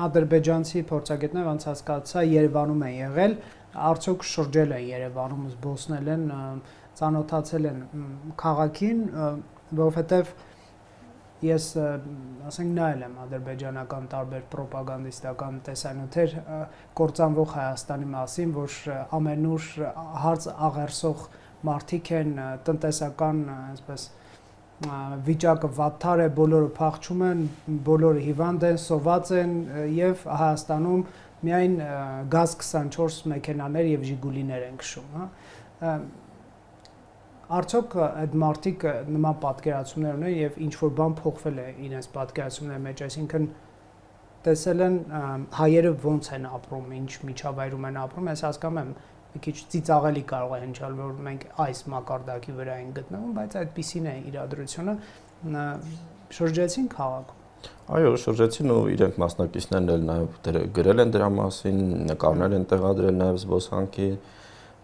Ադրբեջանցի փորձագետները ոնց հասկացա Երևանում են եղել, արդյոք շրջել են Երևանում, զբոսնել են, ծանոթացել են քաղաքին, որովհետև ես ասենք նայել եմ ադրբեջանական տարբեր պրոպագանդիստական տեսանյութեր կործանվող Հայաստանի մասին, որ ամենուր հարց աղերսող մարդիկ են, տնտեսական, այսպես վիճակը վատթար է, բոլորը փախչում են, բոլորը հիվանդ են, սոված են եւ Հայաստանում միայն GAZ-24 մեքենաներ եւ Ժիգուլիներ են քշում, հա։ Արդյոք այդ մարդիկ նման պատկերացումներ ունեն եւ ինչ որ բան փոխվել է իրենց պատկերացումների մեջ, այսինքն տեսել են հայերը ոնց են ապրում, ինչ միջավայրում են ապրում, ես հասկանում եմ մի քիչ ծիծաղելի կարող է հնչալ, որ մենք այս մակարդակի վրա ենք գտնվում, բայց այդպիսին է իրադրությունը, շրջեցին քաղաքում։ Այո, շրջեցին ու իրենք մասնակիցներն էլ նաև գրել են դրա մասին, նկարներ են տեղադրել նաև զբոսանքի,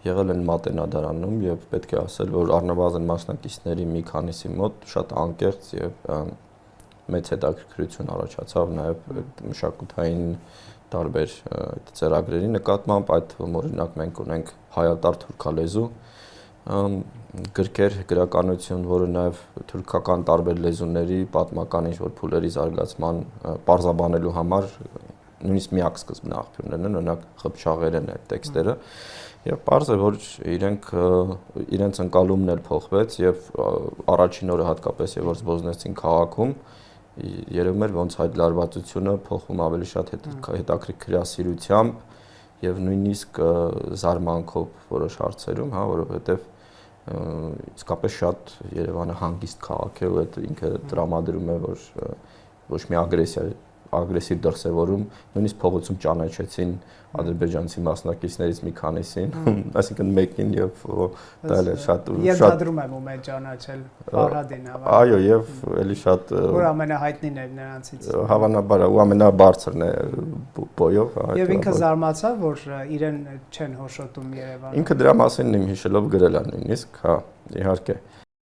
եղել են Մատենադարանում եւ պետք է ասել, որ առնվազն մասնակիցների մի քանիսի մոտ շատ անկեղծ եւ մեծ հետաքրքրություն առաջացավ նաև մշակութային տարբեր ծրագրերի նկատմամբ, այդ օրինակ մենք ունենք հայատար թուրքալեզու գրքեր, գրականություն, որը նաև թուրքական տարբեր լեզուների պատմական ինչ-որ փուլերի զարգացման պարզաբանելու համար նույնիսկ միակ սկզբն աղբյուրներն են, օրինակ խփչաղերեն է տեքստերը, եւ պարզ է, որ իրենց ընկալումն էլ փոխվեց եւ առաջին օրը հատկապես եւ որ զբոսնեցին քաղաքում, երևում էր ոնց այդ լարվածությունը փոխվում ավելի շատ հետաքրքրասիրությամբ եւ նույնիսկ զարմանքով որոշ հարցերում, հա, որովհետեւ իսկապես շատ Երևանը հանգիստ քաղաք է ու այդ ինքը տրամադրում է, որ ոչ մի ագրեսիվ դրսևորում, նույնիսկ փողոցում ճանաչեցին ադրբեջանցի մասնակիցներից մի քանիսին, այսինքն մեկին եւ դա էլ է շատ ենթադրում եմ ում է ճանաչել Ֆարհադին, այո, եւ էլի շատ որ ամենահայտնին էր նրանցից, հավանաբար ու ամենաբարձրն է բոյով, եւ ինքը զարմացավ, որ իրեն չեն հոշոտում Երևանում։ Ինքը դրա մասին իմ հիշելով գրել է նույնիսկ, հա, իհարկե։